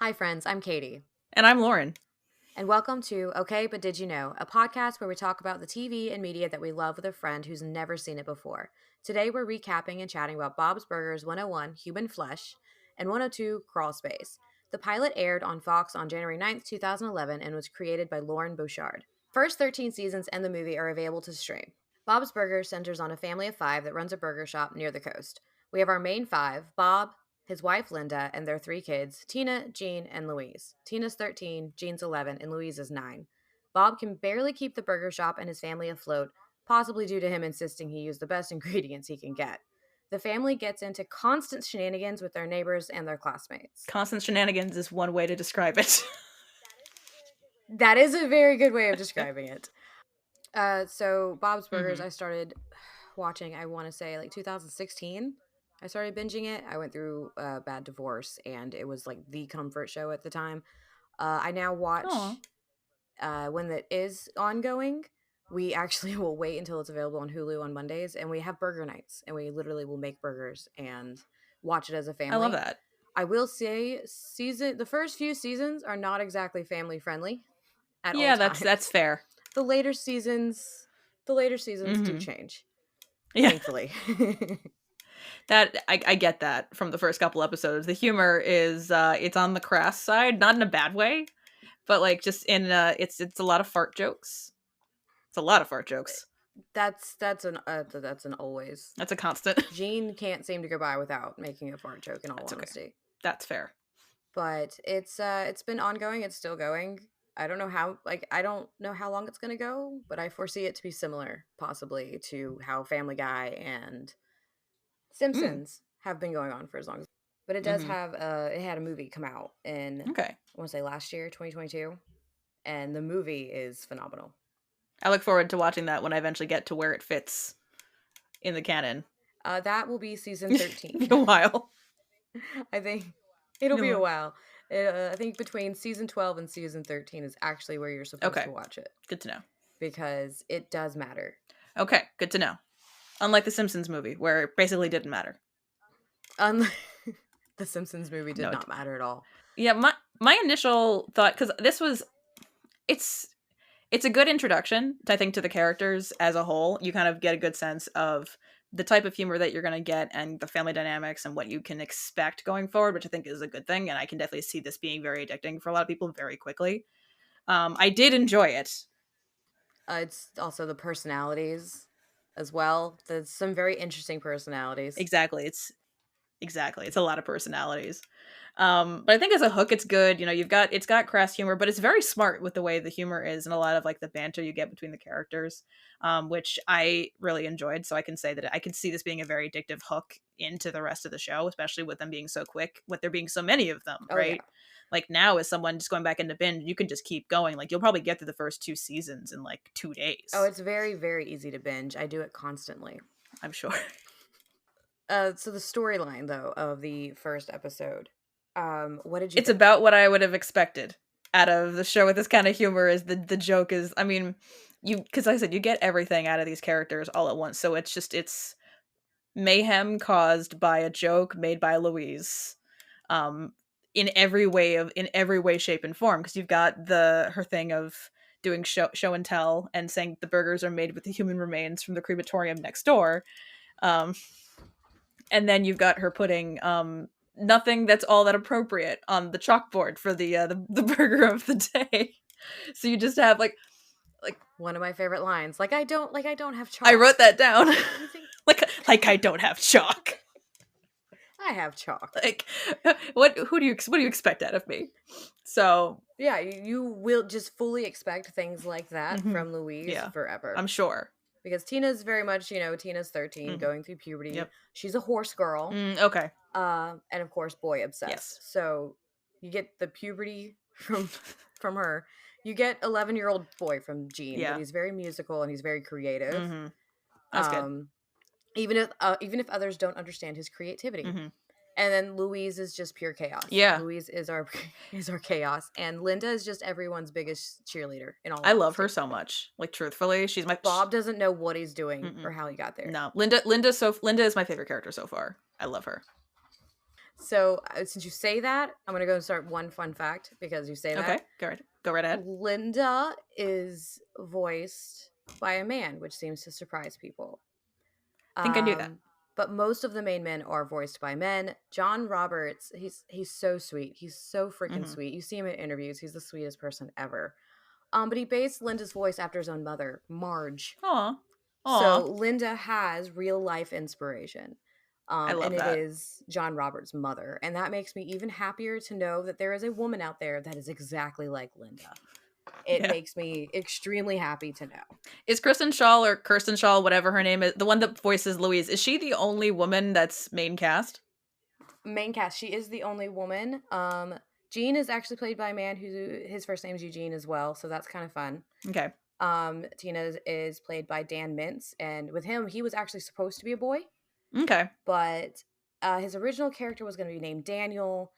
Hi, friends. I'm Katie. And I'm Lauren. And welcome to Okay, But Did You Know, a podcast where we talk about the TV and media that we love with a friend who's never seen it before. Today, we're recapping and chatting about Bob's Burgers 101, Human Flesh, and 102, Crawl Space. The pilot aired on Fox on January 9th, 2011, and was created by Lauren Bouchard. First 13 seasons and the movie are available to stream. Bob's Burgers centers on a family of five that runs a burger shop near the coast. We have our main five: Bob, his wife Linda, and their three kids, Tina, Jean, and Louise. Tina's 13, Jean's 11, and Louise is 9. Bob can barely keep the burger shop and his family afloat, possibly due to him insisting he use the best ingredients he can get. The family gets into constant shenanigans with their neighbors and their classmates. Constant shenanigans is one way to describe it. That is a very good way of describing it. So Bob's Burgers, I started watching, I want to say, like 2016. I started binging it. I went through a bad divorce, and it was like the comfort show at the time. I now watch when it is ongoing. We actually will wait until it's available on Hulu on Mondays, and we have burger nights, and we literally will make burgers and watch it as a family. I love that. I will say, the first few seasons are not exactly family friendly at all times. That's fair. The later seasons do change. Yeah. Thankfully. That I get that from the first couple episodes. The humor is it's on the crass side, not in a bad way, but like just in it's a lot of fart jokes. It's a lot of fart jokes. That's an always. That's a constant. Jean can't seem to go by without making a fart joke, in all honesty. Okay. That's fair. But it's been ongoing. It's still going. I don't know how long it's going to go, but I foresee it to be similar, possibly, to how Family Guy and Simpsons have been going on for as long as. But it does have it had a movie come out in I want to say last year, 2022, and the movie is phenomenal. I look forward to watching that when I eventually get to where it fits in the canon. That will be season 13. A while. I think it'll be a while. I think between season 12 and season 13 is actually where you're supposed to watch it. Good to know. Because it does matter. Okay, good to know. Unlike the Simpsons movie, where it basically didn't matter. The Simpsons movie did not matter at all. Yeah, my initial thought, because it's a good introduction, I think, to the characters as a whole. You kind of get a good sense of the type of humor that you're going to get and the family dynamics and what you can expect going forward, which I think is a good thing. And I can definitely see this being very addicting for a lot of people very quickly. I did enjoy it. It's also the personalities as well. There's some very interesting personalities. Exactly. It's a lot of personalities. But I think as a hook, it's good. You know, it's got crass humor, but it's very smart with the way the humor is and a lot of like the banter you get between the characters, which I really enjoyed. So I can say that I can see this being a very addictive hook into the rest of the show, especially with them being so quick, with there being so many of them, right? Yeah. Like now, as someone just going back into binge, you can just keep going. Like you'll probably get through the first 2 seasons in like 2 days. Oh, it's very, very easy to binge. I do it constantly. I'm sure. So the storyline, though, of the first episode, what did you It's think? About what I would have expected out of the show with this kind of humor. Is the joke is, I mean, because like I said, you get everything out of these characters all at once. So it's mayhem caused by a joke made by Louise, in every way, shape, and form. Because you've got her thing of doing show and tell and saying the burgers are made with the human remains from the crematorium next door. And then you've got her putting nothing that's all that appropriate on the chalkboard for the burger of the day. So you just have like one of my favorite lines. I don't have chalk. I wrote that down. like I don't have chalk. I have chalk. Like what do you expect out of me? So yeah, you will just fully expect things like that from Louise forever. I'm sure. Because Tina's very much, Tina's 13, going through puberty. Yep. She's a horse girl. Okay. And of course, boy obsessed. Yes. So you get the puberty from her. You get 11-year-old boy from Jean. Yeah. But he's very musical and he's very creative. Mm-hmm. That's good. Even if others don't understand his creativity. Mm-hmm. And then Louise is just pure chaos. Yeah. Louise is our chaos. And Linda is just everyone's biggest cheerleader in all. I love her so much. Like, truthfully, she's my... Bob doesn't know what he's doing or how he got there. No. Linda is my favorite character so far. I love her. So since you say that, I'm gonna go and start one fun fact because you say Okay, that. go right ahead. Linda is voiced by a man, which seems to surprise people. I think I knew that. Um, but most of the main men are voiced by men. John Roberts, he's so sweet. He's so freaking Mm-hmm. sweet. You see him in interviews. He's the sweetest person ever. But he based Linda's voice after his own mother, Marge. Aw. So Aw. Linda has real life inspiration. I And love it that. is John Roberts' mother. And that makes me even happier to know that there is a woman out there that is exactly like Linda. It Yeah. makes me extremely happy to know. Is Kristen Shaw or Kirsten Shaw, whatever her name is, the one that voices Louise, is she the only woman that's main cast? Main cast, she is the only woman. Gene is actually played by a man who his first name is Eugene as well, so that's kind of fun. Okay. Tina is played by Dan Mintz, and with him, he was actually supposed to be a boy, Okay. but his original character was going to be named Daniel,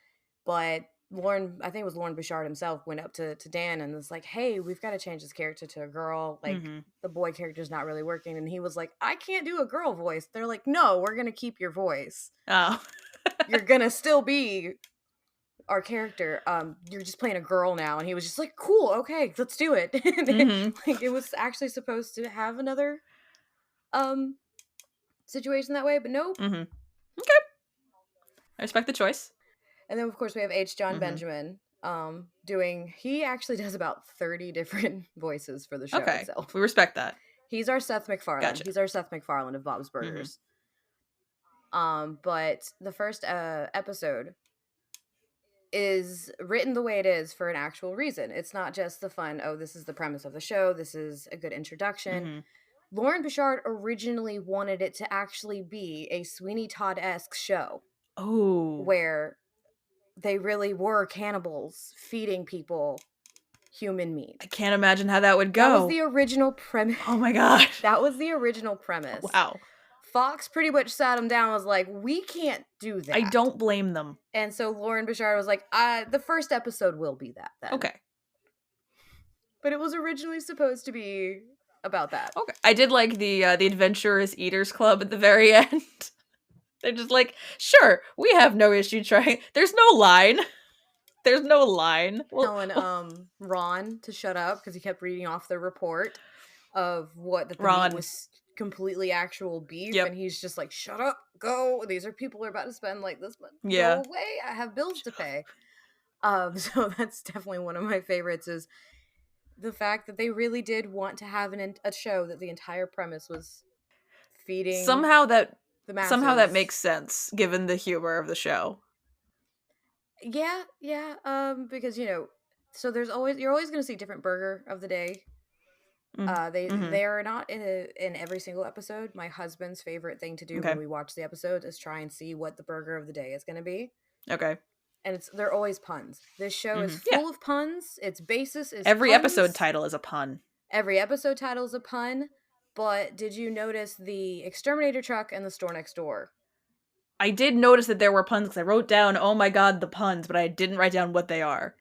but Lauren, I think it was Lauren Bouchard himself, went up to Dan and was like, "Hey, we've got to change this character to a girl. Like Mm-hmm. the boy character's not really working." And he was like, "I can't do a girl voice." They're like, "No, we're going to keep your voice. Oh. You're going to still be our character. You're just playing a girl now." And he was just like, "Cool, okay, let's do it." Mm-hmm. Like it was actually supposed to have another um situation that way, but nope. Mm-hmm. Okay. I respect the choice. And then of course we have H. John Mm-hmm. Benjamin doing, he actually does about 30 different voices for the show Okay. itself. We respect that. He's our Seth MacFarlane. Gotcha. He's our Seth MacFarlane of Bob's Mm-hmm. Burgers. But the first episode is written the way it is for an actual reason. It's not just the fun, oh, this is the premise of the show, this is a good introduction. Mm-hmm. Lauren Bouchard originally wanted it to actually be a Sweeney Todd-esque show Oh. where they really were cannibals feeding people human meat. I can't imagine how that would go. That was the original premise. Oh my god. That was the original premise. Wow. Fox pretty much sat him down and was like, "We can't do that." I don't blame them. And so Lauren Bouchard was like, the first episode will be that then." Okay. But it was originally supposed to be about that. Okay. I did like the Adventurous Eaters Club at the very end. They're just like, sure, we have no issue trying. There's no line. There's no line. Telling Ron to shut up because he kept reading off the report of what the Ron meat was completely actual beef, Yep. and he's just like, "Shut up, go! These are people who are about to spend like this much. Yeah. Go away! I have bills to pay." So that's definitely one of my favorites. Is the fact that they really did want to have a show that the entire premise was feeding somehow that the masses. somehow that makes sense given the humor of the show. Yeah. Because so you're always going to see different burger of the day. They are not in every single episode. My husband's favorite thing to do when we watch the episode is try and see what the burger of the day is going to be. Okay. And they're always puns. This show is full of puns. Its basis is every puns. episode title is a pun. Every episode title is a pun. But did you notice the exterminator truck and the store next door? I did notice that there were puns because I wrote down, oh my god, the puns, but I didn't write down what they are.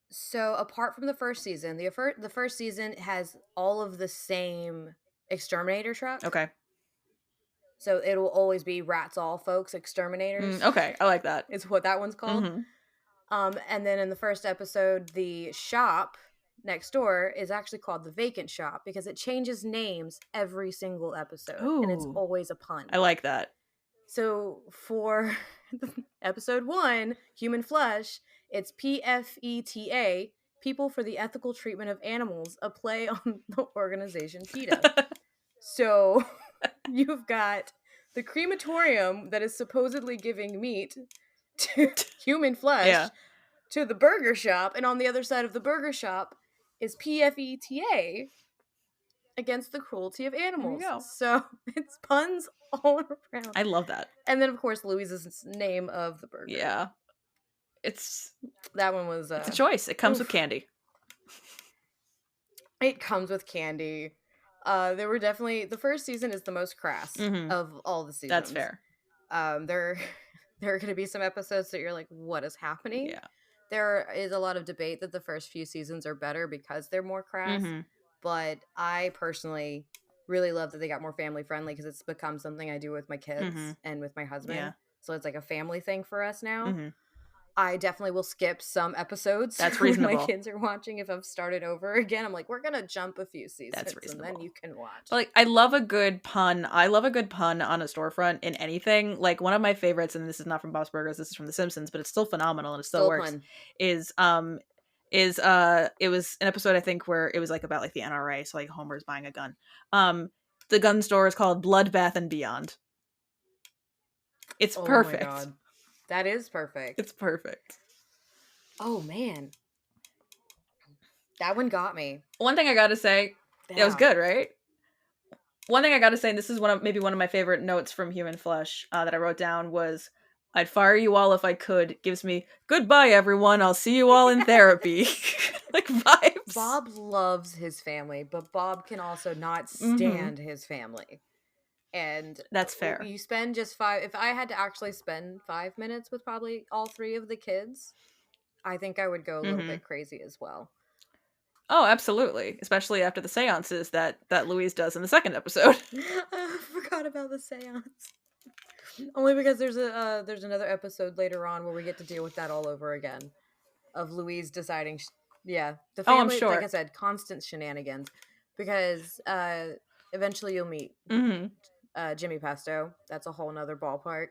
So apart from the first season, the first season has all of the same exterminator truck. Okay. So it will always be Rats All Folks Exterminators. Okay, I like that. It's what that one's called. And then in the first episode, the shop next door is actually called the Vacant Shop because it changes names every single episode. Ooh. And it's always a pun. I like that. So for episode 1, Human Flesh, it's PFETA, People for the Ethical Treatment of Animals, a play on the organization PETA. So you've got the crematorium that is supposedly giving meat to human flesh to the burger shop, and on the other side of the burger shop is PFETA, against the cruelty of animals. So it's puns all around. I love that. And then of course Louise's name of the burger. Yeah. That one was it's a choice. It comes with candy. It comes with candy. There were definitely, the first season is the most crass of all the seasons. That's fair. There are going to be some episodes that you're like, what is happening? Yeah. There is a lot of debate that the first few seasons are better because they're more crass. But I personally really love that they got more family friendly because it's become something I do with my kids and with my husband. so it's like a family thing for us now. Mm-hmm. I definitely will skip some episodes That's when my reasonable. kids are watching. If I've started over again, I'm like, we're gonna jump a few That's seasons and then you reasonable. can watch. But, like, I love a good pun. I love a good pun on a storefront in anything. Like, one of my favorites, and this is not from Bob's Burgers, this is from The Simpsons, but it's still phenomenal and it still Still a works. pun. It was an episode I think where it was like about like the NRA, so like Homer's buying a gun. The gun store is called Bloodbath and Beyond. It's Oh my perfect. god. That is perfect. It's perfect. Oh man. That one got me. One thing I gotta say, Yeah. it was good, right? One thing I gotta say, and this is one of my favorite notes from Human Flesh that I wrote down was, "I'd fire you all if I could." Gives me goodbye, everyone. I'll see you all in therapy. Like vibes. Bob loves his family, but Bob can also not Mm-hmm. stand his family. And That's fair. you spend just if I had to actually spend 5 minutes with probably all three of the kids, I think I would go a little Mm-hmm. bit crazy as well. Oh, absolutely. Especially after the seances that Louise does in the second episode. I forgot about the seance. Only because there's another episode later on where we get to deal with that all over again, of Louise deciding. The Oh, I'm family, like I sure. said, constant shenanigans, because eventually you'll meet Mm-hmm. Jimmy Pesto. That's a whole nother ballpark.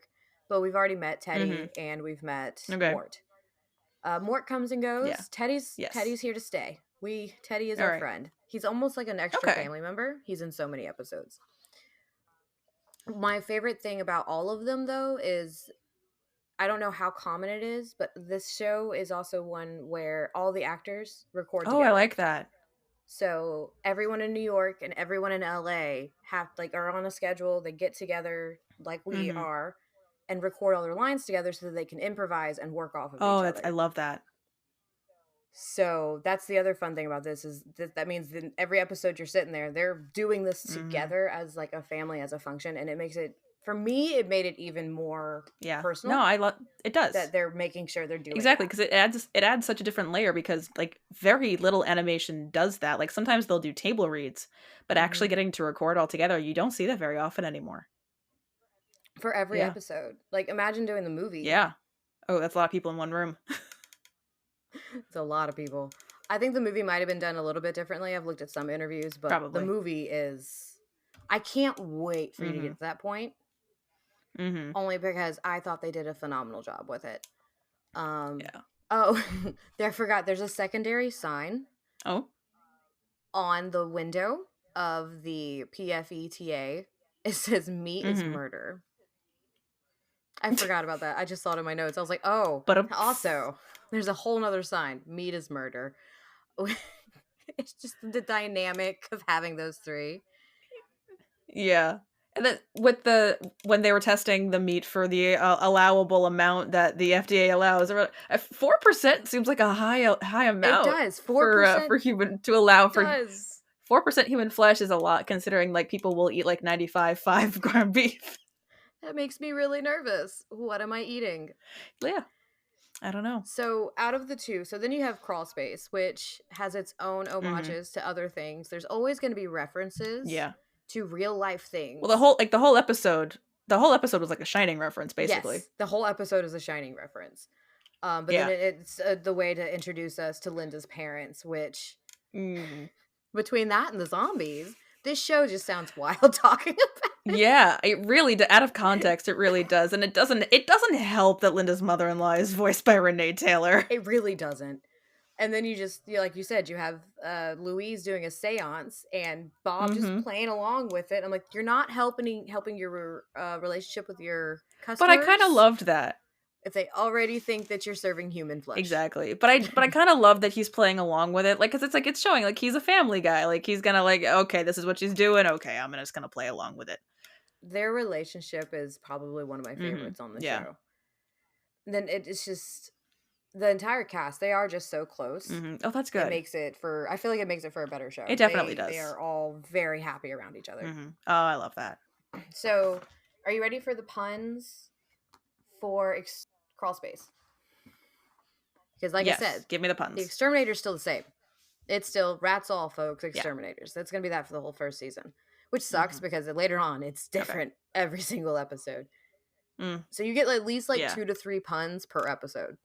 But we've already met Teddy Mm-hmm. and we've met Okay. Mort. Mort comes and goes. Yeah. Teddy's Yes. here to stay. Teddy is All our right. friend. He's almost like an extra Okay. family member. He's in so many episodes. My favorite thing about all of them, though, is I don't know how common it is, but this show is also one where all the actors record Oh, I together. like that. So everyone in New York and everyone in LA are on a schedule. They get together like we Mm-hmm. are and record all their lines together so that they can improvise and work off of each Oh, I other. love that. So that's the other fun thing about this is that means that every episode you're sitting there, they're doing this Mm-hmm. together as like a family, as a function, and it makes it, for me, it made it even more personal. No, I love it. Does that they're making sure they're doing exactly that. because it adds such a different layer because like very little animation does that. Like sometimes they'll do table reads, but actually getting to record all together, you don't see that very often anymore. For every episode, like imagine doing the movie. Yeah. Oh, that's a lot of people in one room. It's a lot of people. I think the movie might have been done a little bit differently. I've looked at some interviews, but Probably. the movie is. I can't wait for you to get to that point. Mm-hmm. Only because I thought they did a phenomenal job with it. Yeah. Oh, I forgot. There's a secondary sign. Oh. On the window of the PFETA, it says "Meat is murder." I forgot about that. I just saw it in my notes. I was like, oh, but also there's a whole nother sign. Meat is murder. It's just the dynamic of having those three. Yeah. And then when they were testing the meat for the allowable amount that the FDA allows, 4% seems like a high amount. It does. 4% for human to allow for does. 4% human flesh is a lot considering like people will eat like 95 ground beef. That makes me really nervous. What am I eating? Yeah. I don't know. So out of the two, so then you have Crawl Space, which has its own homages to other things. There's always going to be references to real life things. Well, the whole episode was like a Shining reference, basically. Yes, the whole episode is a Shining reference. But then it's the way to introduce us to Linda's parents, which between that and the zombies, this show just sounds wild talking about it. Yeah, it really out of context, it really does, and it doesn't help that Linda's mother-in-law is voiced by Renee Taylor. It really doesn't. And then like you said, you have Louise doing a seance and Bob just playing along with it. I'm like, you're not helping your relationship with your customers. But I kind of loved that. If they already think that you're serving human flesh. Exactly. But I kind of love that he's playing along with it. Like, cause it's showing like he's a family guy. Like he's gonna like, okay, this is what she's doing. Okay, I'm just gonna play along with it. Their relationship is probably one of my favorites on the show. And then it's just the entire cast. They are just so close. Oh, that's good. I feel like it makes it for a better show. It definitely does. They are all very happy around each other. Oh, I love that. So, are you ready for the puns for Crawl Space? Because like I said, give me the puns. The exterminator's still the same. It's still rats all, folks, exterminators. That's going to be that for the whole first season. Which sucks because later on it's different every single episode. Mm. So you get at least like Yeah. 2 to 3 puns per episode.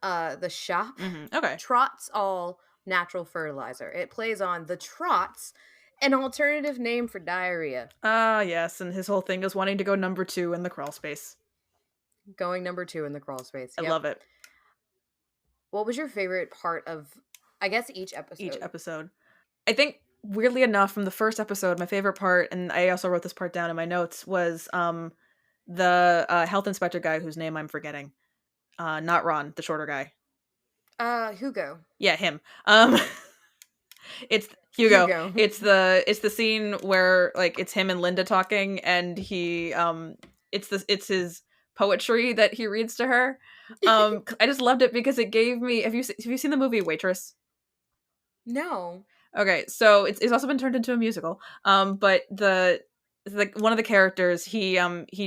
The shop Okay. trots all natural fertilizer. It plays on the trots, an alternative name for diarrhea. Ah, yes, and his whole thing is wanting to go number 2 in the crawl space. Going number 2 in the crawl space. I Yep. love it. What was your favorite part of, I guess, each Each episode? episode. I think weirdly enough, from the first episode, my favorite part, and I also wrote this part down in my notes, was the health inspector guy whose name I'm forgetting. Not Ron, the shorter guy. Hugo. Yeah, him. It's Hugo. Hugo. It's the scene where like it's him and Linda talking, and he it's his poetry that he reads to her. I just loved it because it gave me. Have you seen the movie Waitress? No. Okay, so it's also been turned into a musical. But the one of the characters, he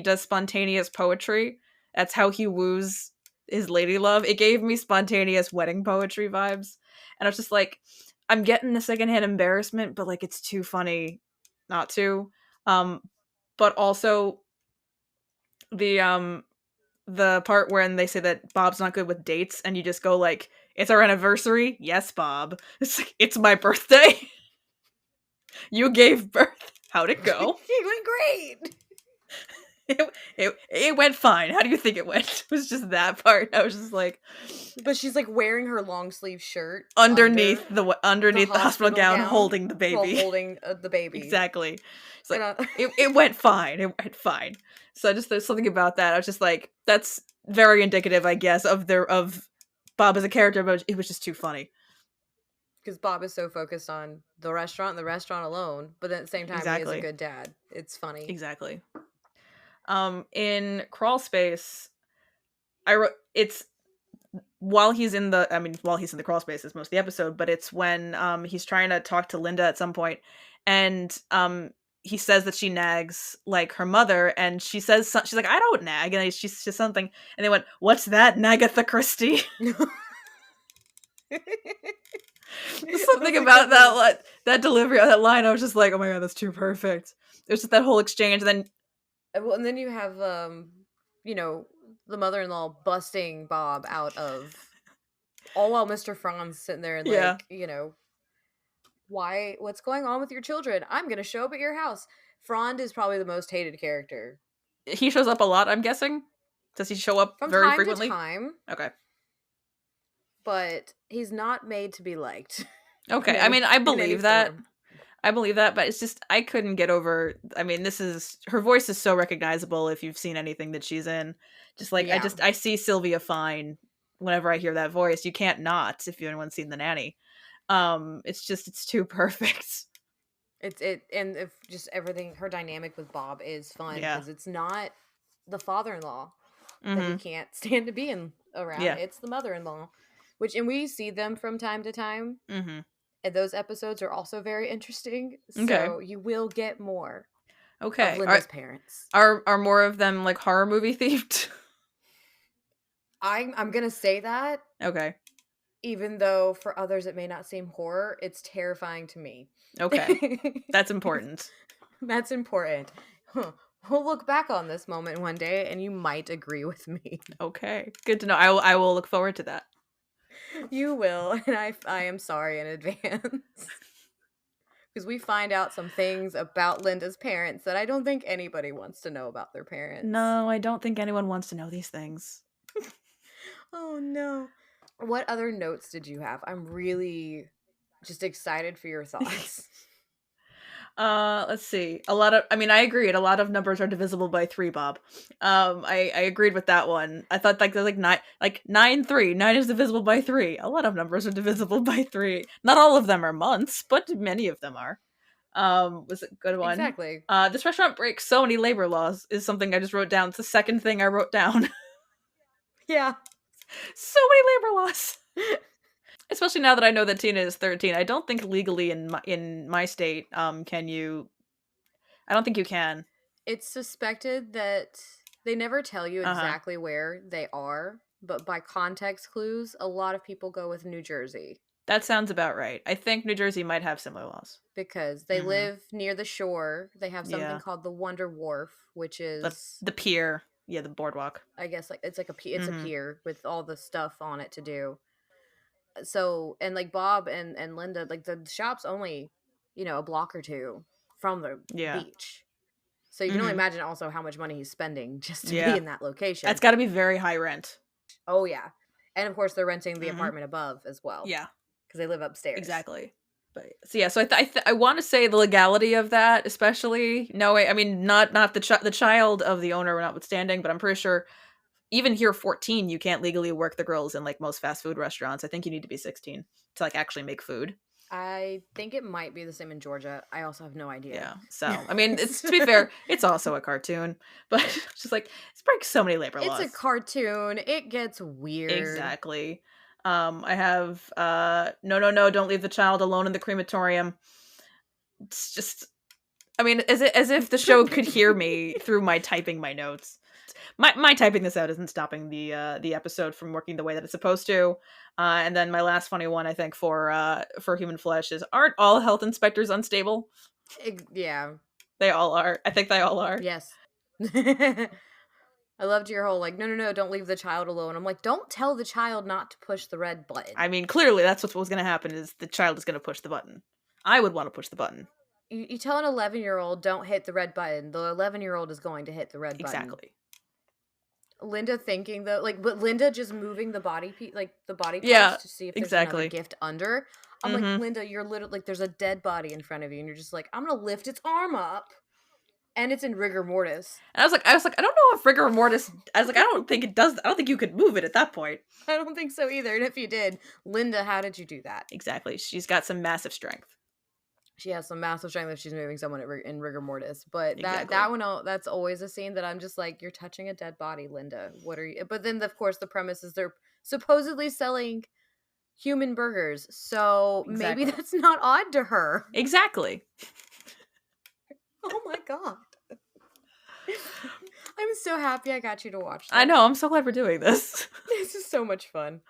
does spontaneous poetry. That's how he woos his lady love. It gave me spontaneous wedding poetry vibes, and I was just like, I'm getting the secondhand embarrassment, but like it's too funny not to. Um, but also the part when they say that Bob's not good with dates, and you just go like, "It's our anniversary." Yes, Bob. It's like, it's my birthday. You gave birth. How'd it go? It went great. It went fine. How do you think it went? It was just that part. I was just like, But she's like wearing her long sleeve shirt underneath the the hospital gown, holding the while baby. holding the baby. Exactly. It's like And, it went fine. It went fine. So just there's something about that. I was just like, that's very indicative, I guess, of Bob as a character, but it was just too funny. because Bob is so focused on the restaurant and the restaurant alone, but then at the same time he is Exactly. a good dad. It's funny. Exactly. In Crawl Space, I wrote it's while he's in the crawl space is most of the episode, but it's when he's trying to talk to Linda at some point, and he says that she nags like her mother, and she's like, I don't nag, and she says something, and they went, what's that, Nagatha Christie? Something about that delivery of that line, I was just like, oh my god, that's too perfect. It was just that whole exchange, and then and then you have the mother-in-law busting Bob out of all while Mr. Franz sitting there and Yeah. what's going on with your children? I'm gonna show up at your house. Franz is probably the most hated character. He shows up a lot, I'm guessing. Does he show up From very time frequently? to time. Okay. But he's not made to be liked. Okay. I mean, I believe that. I believe that, but it's just I couldn't get over. I mean, her voice is so recognizable if you've seen anything that she's in. Just like Yeah. I see Sylvia Fine whenever I hear that voice. You can't not if anyone's seen The Nanny. It's too perfect. And if just everything, her dynamic with Bob is fun because Yeah. it's not the father-in-law that Mm-hmm. he can't stand to be around. Yeah. It's the mother-in-law, and we see them from time to time. Mm-hmm. And those episodes are also very interesting. Okay. So you will get more Okay. of Linda's parents. Are more of them like horror movie themed? I'm gonna say that. Okay. Even though for others it may not seem horror, it's terrifying to me. Okay. That's important. That's important. Huh. We'll look back on this moment one day and you might agree with me. Okay. Good to know. I will look forward to that. You will, and I am sorry in advance. Because we find out some things about Linda's parents that I don't think anybody wants to know about their parents. No, I don't think anyone wants to know these things. Oh no. What other notes did you have? I'm really just excited for your thoughts. Let's see. I agreed. A lot of numbers are divisible by 3, Bob. I agreed with that one. I thought there's like 9, 3. 9 is divisible by 3. A lot of numbers are divisible by 3. Not all of them are months, but many of them are. Was a good one. Exactly. This restaurant breaks so many labor laws is something I just wrote down. It's the second thing I wrote down. Yeah. So many labor laws. Especially now that I know that Tina is 13. I don't think legally in my state can you. I don't think you can. It's suspected that they never tell you exactly where they are, but by context clues, a lot of people go with New Jersey. That sounds about right. I think New Jersey might have similar laws. Because they live near the shore. They have something called the Wonder Wharf, which is the pier. Yeah, the boardwalk. I guess like it's like it's a Mm-hmm. pier with all the stuff on it to do. So and like Bob and Linda, like the shop's only, a block or two from the Yeah. beach. So you can only Mm-hmm. imagine also how much money he's spending just to be Yeah. in that That's location. got to be very high rent. Oh yeah. And of course they're renting the Mm-hmm. apartment above as well Yeah. because they live upstairs. Exactly. But so yeah, so I want to say the legality of that, especially no, I mean not the child of the owner notwithstanding, but I'm pretty sure even here 14 you can't legally work the grills in like most fast food restaurants. I think you need to be 16 to like actually make food. I think it might be the same in Georgia. I also have no idea. Yeah. So, I mean, it's to be fair, it's also a cartoon, but it's just like it's breaks so many labor It's a laws. cartoon. It gets weird. Exactly. I have no, don't leave the child alone in the crematorium. It's just I mean, as if the show could hear me through my typing my notes. My typing this out isn't stopping the episode from working the way that it's supposed to. And then my last funny one, I think, for Human Flesh is aren't all health inspectors unstable? Yeah. They all are. I think they all are. Yes. I loved your whole like, no, no, no, don't leave the child alone. I'm like, don't tell the child not to push the red button. I mean, clearly that's what was going to happen is the child is going to push the button. I would want to push the button. You tell an 11-year-old don't hit the red button. The 11-year-old is going to hit the red button. Exactly. Linda thinking though, like, but Linda just moving the body piece, like the body Yeah, parts to see if there's another exactly. gift under. I'm like, Mm-hmm. Linda, you're literally like, there's a dead body in front of you, and you're just like, I'm gonna lift its arm up, and it's in rigor mortis. And I was like, I don't know if rigor mortis. I was like, I don't think it does. I don't think you could move it at that point. I don't think so either. And if you did, Linda, how did you do that? Exactly. She's got some massive strength. She has some massive strength if she's moving someone in rigor mortis. But Exactly. that one, that's always a scene that I'm just like, you're touching a dead body, Linda. What are you? But then, of course, the premise is they're supposedly selling human burgers, so maybe Exactly. that's not odd to her. Exactly. Oh my god. I'm so happy I got you to watch this. I know. I'm so glad we're doing this. This is so much fun.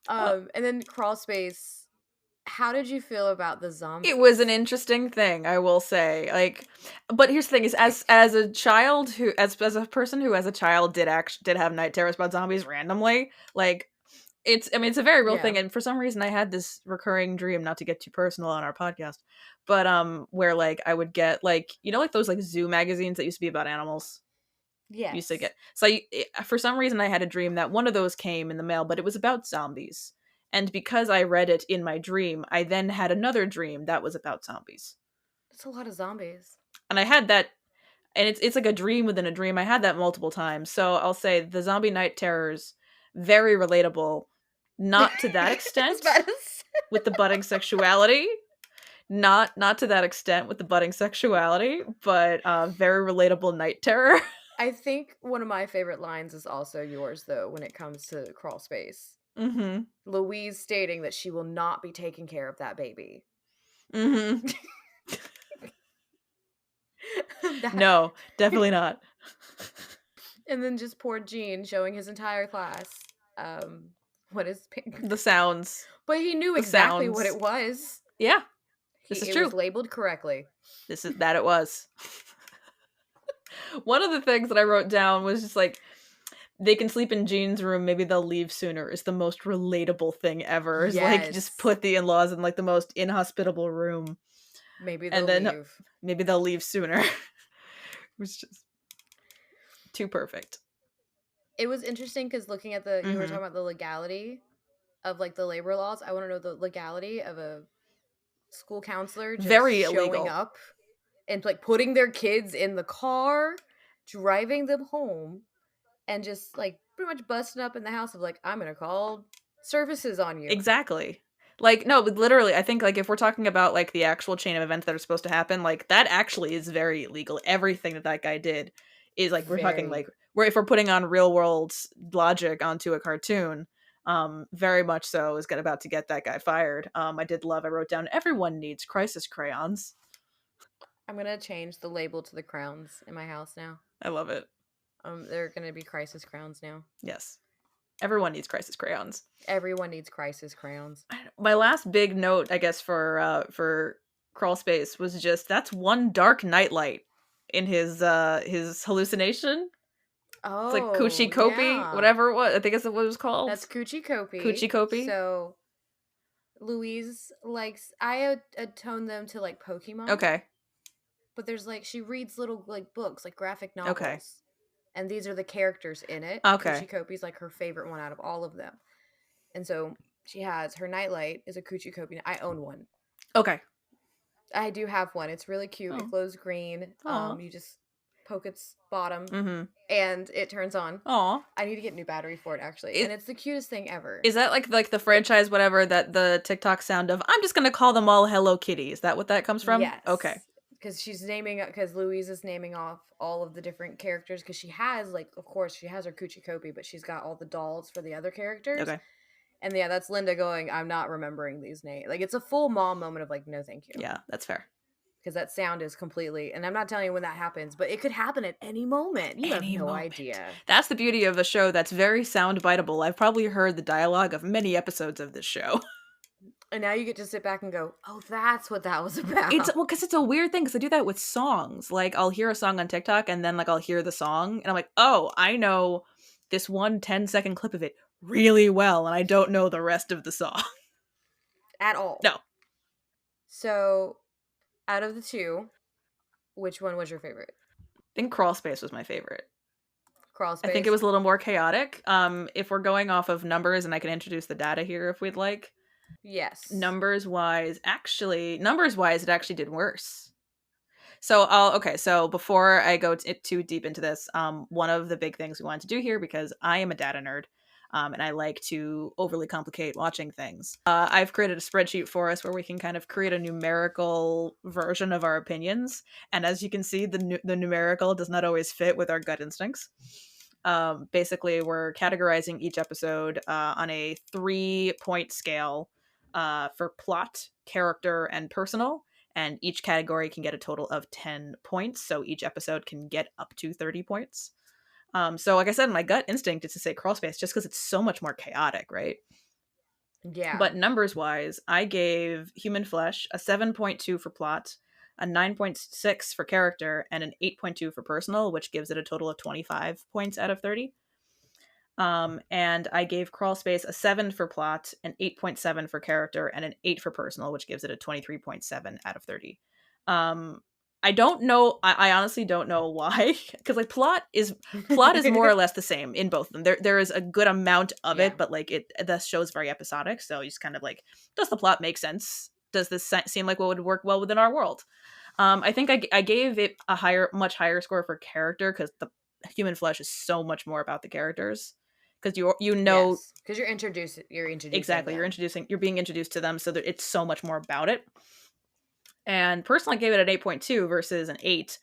And then Crawl Space. How did you feel about the zombies? It was an interesting thing, I will say. Like, but here's the thing: is as a child who, as a person who, as a child, did have night terrors about zombies randomly. Like, it's a very real Yeah. thing. And for some reason, I had this recurring dream. Not to get too personal on our podcast, but where like I would get like like those like zoo magazines that used to be about animals. Yes. Used to get so for some reason I had a dream that one of those came in the mail, but it was about zombies. And because I read it in my dream, I then had another dream that was about zombies. That's a lot of zombies. And I had that, and it's like a dream within a dream. I had that multiple times. So I'll say the zombie night terrors, very relatable. Not to that extent with the budding sexuality. Not to that extent with the budding sexuality, but very relatable night terror. I think one of my favorite lines is also yours, though, when it comes to Crawl Space. Mm-hmm. Louise stating that she will not be taking care of that baby. Mm-hmm. No, definitely not. And then just poor Gene showing his entire class what is the sounds. But he knew exactly what it was. Yeah. This is true. It was labeled correctly. It was. One of the things that I wrote down was just like, they can sleep in Jean's room, maybe they'll leave sooner is the most relatable thing ever. Is like just put the in-laws in like the most inhospitable room. Maybe they'll leave. Maybe they'll leave sooner. It was just too perfect. It was interesting because looking at you were talking about the legality of like the labor laws. I want to know the legality of a school counselor just very showing illegal. up and like putting their kids in the car, driving them home, and just like pretty much busting up in the house of like, I'm gonna call services on you. Exactly. Like, no, but literally, I think like if we're talking about like the actual chain of events that are supposed to happen, like that actually is very illegal. Everything that guy did is like, we're talking like, if we're putting on real world logic onto a cartoon, very much so is about to get that guy fired. I wrote down, everyone needs crisis crayons. I'm gonna change the label to the crowns in my house now. I love it. They're gonna be crisis crowns now. Yes. Everyone needs crisis crayons. Everyone needs crisis crayons. My last big note, I guess, for Crawl Space was just, that's one dark nightlight in his hallucination. It's like Oh, Coochie Copy, yeah. whatever it was. I think that's what it was called. That's Coochie Copy. Coochie Copy. So Louise likes atone them to like Pokemon, Okay. but there's like she reads little like books, like graphic Okay. novels. And these are the characters in it. Okay. Coochie Copy's like her favorite one out of all of them. And so she has her nightlight is a Coochie Copy. I own one. Okay. I do have one. It's really cute. It Oh. glows green. Aw. You just poke its bottom Mm-hmm. and it turns on. Aw. I need to get a new battery for it actually. Is, And it's the cutest thing ever. is that like the franchise whatever that the TikTok sound of I'm just gonna call them all Hello Kitty? Is that what that comes from? Okay. Yes. Because Louise is naming off all of the different characters because she has like of course she has her Coochie Copy, but she's got all the dolls for the other characters. Okay. And yeah, that's Linda going, I'm not remembering these names. Like it's a full mom moment of like, no thank you. Yeah, that's fair. Because that sound is completely, and I'm not telling you when that happens, but it could happen at any moment. You have no idea. That's the beauty of a show that's very sound biteable. I've probably heard the dialogue of many episodes of this show. And now you get to sit back and go, oh, that's what that was about. It's well, because it's a weird thing. Because I do that with songs. Like I'll hear a song on TikTok, and then like I'll hear the song, and I'm like, oh, I know this 10-second clip of it really well, and I don't know the rest of the song At all. No. So, out of the two, which one was your favorite? I think Crawl Space was my favorite. Crawl Space. I think it was a little more chaotic. If we're going off of numbers, and I can introduce the data here if we'd like. Yes. Numbers wise, it actually did worse. So before I go too deep into this, one of the big things we wanted to do here, because I am a data nerd, and I like to overly complicate watching things. I've created a spreadsheet for us where we can kind of create a numerical version of our opinions, and as you can see, the numerical does not always fit with our gut instincts. Basically, we're categorizing each episode on a 3-point scale for plot, character, and personal. And each category can get a total of 10 points. So each episode can get up to 30 points. So like I said, my gut instinct is to say Crawl Space just because it's so much more chaotic, right? Yeah. But numbers wise, I gave Human Flesh a 7.2 for plot, a 9.6 for character, and an 8.2 for personal, which gives it a total of 25 points out of 30. And I gave Crawl Space a 7 for plot, an 8.7 for character, and an 8 for personal, which gives it a 23.7 out of 30. I don't know. I honestly don't know why, because like plot is more or less the same in both of them. There is a good amount of it, but like the show's very episodic, so you just kind of like, does the plot make sense? Does this seem like what would work well within our world? I think I gave it a much higher score for character because the Human Flesh is so much more about the characters. Because because you're introducing exactly them. You're being introduced to them, so that it's so much more about it. And personally, I gave it an 8.2 versus an 8.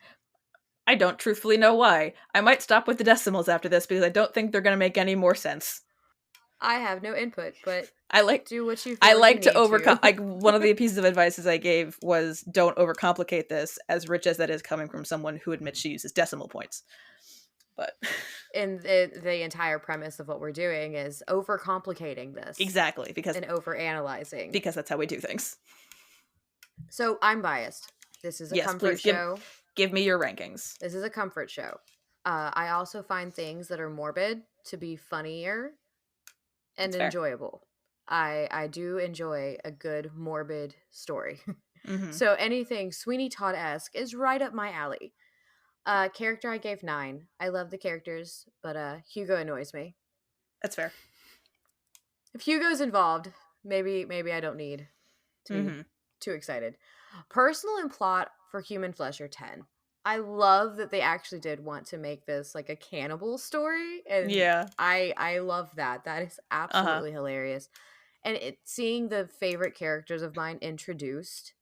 I don't truthfully know why. I might stop with the decimals after this because I don't think they're going to make any more sense. I have no input, but do what you feel I like to overcome. Like one of the pieces of advice I gave was don't overcomplicate this, as rich as that is coming from someone who admits she uses decimal points. But and the entire premise of what we're doing is overcomplicating this. Exactly, and overanalyzing. Because that's how we do things. So I'm biased. This is a comfort show. Give me your rankings. This is a comfort show. I also find things that are morbid to be funnier and enjoyable. I do enjoy a good morbid story. Mm-hmm. So anything Sweeney Todd-esque is right up my alley. Character I gave 9. I love the characters, but Hugo annoys me. That's fair. If Hugo's involved, maybe I don't need to be too excited. Personal and plot for Human Flesh are 10. I love that they actually did want to make this like a cannibal story, and I love that. That is absolutely hilarious. And seeing the favorite characters of mine introduced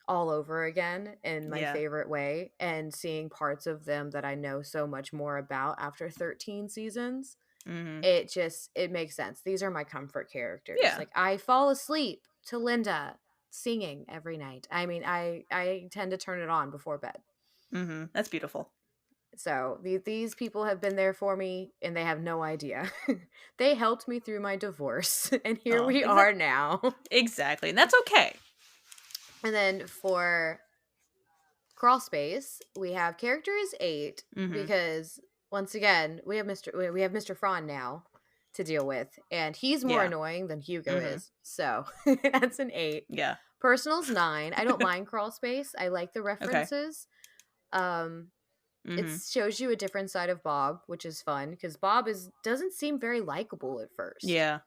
all over again in my favorite way, and seeing parts of them that I know so much more about after 13 seasons, it makes sense. These are my comfort characters. Like I fall asleep to Linda singing every night. I mean, I tend to turn it on before bed. That's beautiful. So these people have been there for me, and they have no idea. They helped me through my divorce, and here we are now. Exactly, and that's okay. And then for Crawl Space, we have character is 8 because once again, we have Mr. Fraun now to deal with, and he's more Yeah. annoying than Hugo Mm-hmm. is. So that's an 8. Yeah. Personal's 9. I don't mind crawl space. I like the Okay. references. Um, it Mm-hmm. shows you a different side of Bob, which is fun because Bob doesn't seem very likable at first. Yeah.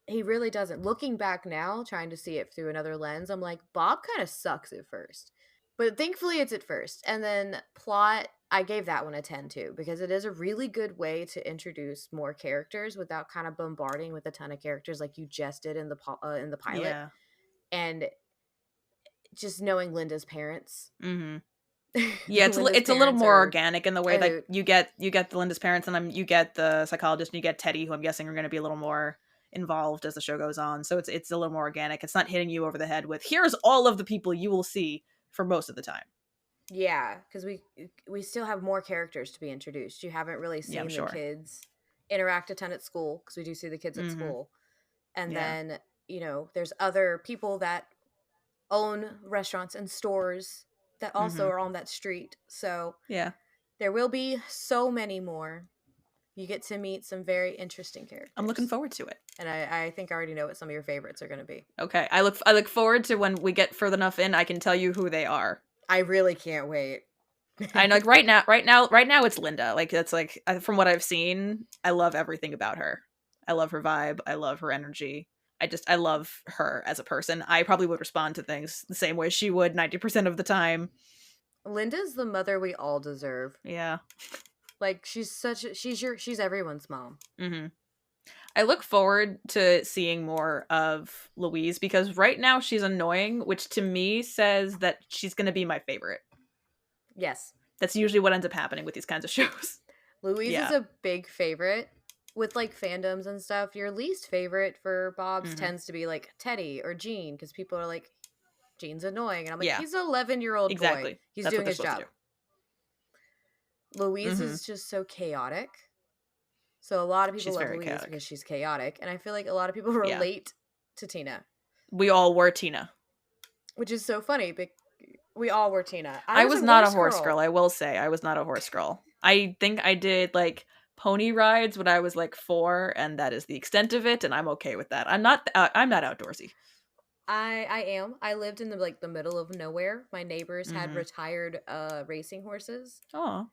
He really doesn't. Looking back now, trying to see it through another lens, I'm like, Bob kind of sucks at first. But thankfully it's at first. And then plot, I gave that one a 10 too, because it is a really good way to introduce more characters without kind of bombarding with a ton of characters like you just did in the pilot. Yeah. And just knowing Linda's parents. Mm-hmm. Yeah, Linda's it's a little parents more are organic in the way that you get the Linda's parents, and you get the psychologist, and you get Teddy, who I'm guessing are going to be a little more involved as the show goes on. So it's a little more organic. It's not hitting you over the head with here's all of the people you will see for most of the time. yeah, because we still have more characters to be introduced. You haven't really Yeah, I'm seen the sure. kids interact a ton at school because we do see the kids at Mm-hmm. school, and Yeah. then there's other people that own restaurants and stores that also Mm-hmm. are on that street. So Yeah. there will be so many more. You get to meet some very interesting I'm looking characters, forward to it. and I think I already know what some of your favorites are going to be. Okay. I look forward to when we get further enough in, I can tell you who they are. I really can't wait. I know, like right now it's Linda. Like that's like from what I've seen, I love everything about her. I love her vibe. I love her energy. I love her as a person. I probably would respond to things the same way she would 90% of the time. Linda's the mother we all deserve. Yeah. Like she's everyone's mom. Hmm. I look forward to seeing more of Louise because right now she's annoying, which to me says that she's going to be my favorite. Yes. That's usually what ends up happening with these kinds of shows. Louise is Yeah. a big favorite with like fandoms and stuff. Your least favorite for Bob's Hmm. tends to be like Teddy or Gene because people are like, Gene's annoying. And I'm like, Yeah. he's an 11-year-old boy. Exactly. He's That's what doing they're his supposed job. to do. Louise Hmm. is just so chaotic. So a lot of people She's love very Louise chaotic. because she's chaotic. And I feel like a lot of people Yeah. relate to Tina, We all were Tina. which is so funny. We all were Tina. I was not a horse girl. I will say I was not a horse girl. I think I did like pony rides when I was like 4, and that is the extent of it. And I'm okay with that. I'm not outdoorsy. I am. I lived in the middle of nowhere. My neighbors had Hmm. retired racing horses. Oh.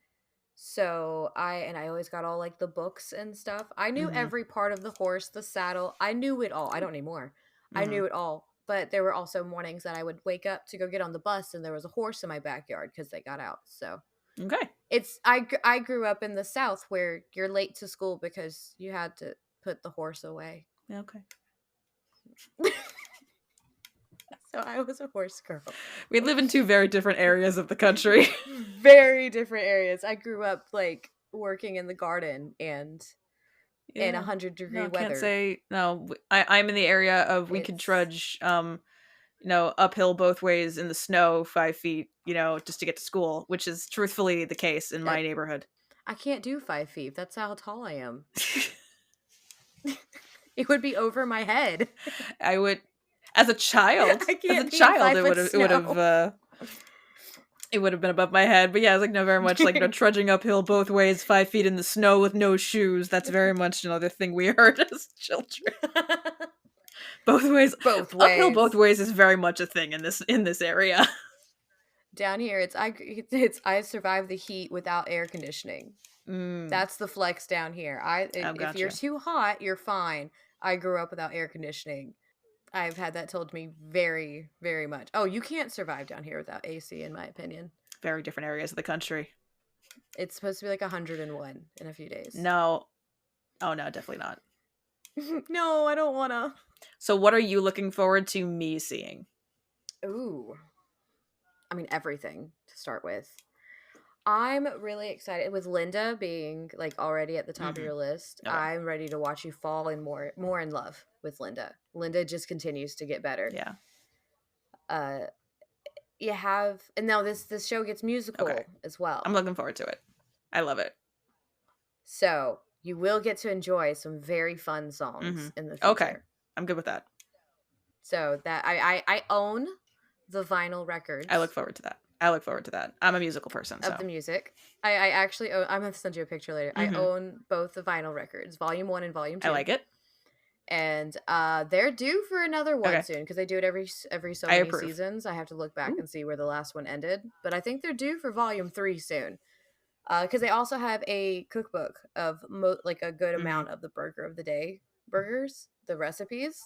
So I always got all like the books and stuff. I knew Hmm. every part of the horse, the saddle. I knew it all. I don't anymore. I Hmm. knew it all. But there were also mornings that I would wake up to go get on the bus and there was a horse in my backyard because they got out. So Okay. I grew up in the South where you're late to school because you had to put the horse away. Okay. So I was a horse girl. We live in two very different areas of the country. Very different areas. I grew up like working in the garden and in Yeah. 100-degree No, weather. can't say no. I'm in the area of we could It's trudge uphill both ways in the snow 5 feet, just to get to school, which is truthfully the case in my neighborhood. I can't do 5 feet. That's how tall I am. It would be over my head. I would, as a child, I can't as a be in child, 5 it foot would have, it would snow. have, it would have been above my head. But yeah, it's like no, very much like trudging uphill both ways, 5 feet in the snow with no shoes. That's very much the thing we heard as children. Both ways, Both uphill ways. both ways is very much a thing in this area. Down here, it's I survive the heat without air conditioning. Mm. That's the flex down here. If you're Gotcha. too hot, you're fine. I grew up without air conditioning. I've had that told to me very, very much. Oh, you can't survive down here without AC, in my opinion. Very different areas of the country. It's supposed to be like 101 in a few days. No. Oh no, definitely not. No, I don't wanna. So what are you looking forward to me seeing? Ooh. I mean, everything to start with. I'm really excited with Linda being like already at the top of your list. Okay. I'm ready to watch you fall in more in love with Linda. Linda just continues to get better. Yeah. You have, and now this show gets musical as well. I'm looking forward to it. I love it. So you will get to enjoy some very fun songs in the future. Okay. I'm good with that. So that I own the vinyl records. I look forward to that. I look forward to that. I'm a musical person, of the so. music. I actually own, I'm going to send you a picture later. I Mhm. own both the vinyl records, volume 1 and volume I 2. like it. And they're due for another one Okay. soon because they do it every so I many approve. seasons. I have to look back Ooh. and see where the last one ended, but I think they're due for volume 3 soon. Because they also have a cookbook of like a good Mhm. amount of the burger of the day burgers, the recipes.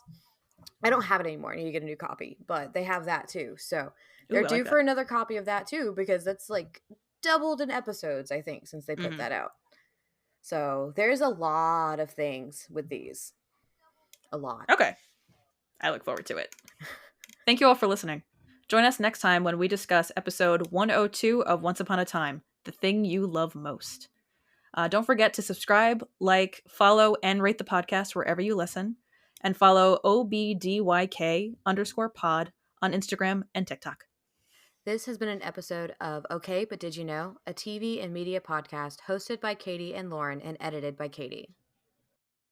I don't have it anymore. I need to get a new copy, but they have that too. So they're Ooh, I like due that. for another copy of that too because that's like doubled in episodes, I think, since they put Mhm. that out. So there's a lot of things with these. A lot. Okay. I look forward to it. Thank you all for listening. Join us next time when we discuss episode 102 of Once Upon a Time, The Thing You Love Most. Don't forget to subscribe, like, follow, and rate the podcast wherever you listen. And follow OBDYK_pod on Instagram and TikTok. This has been an episode of Okay, But Did You Know? A TV and media podcast hosted by Katie and Lauren and edited by Katie.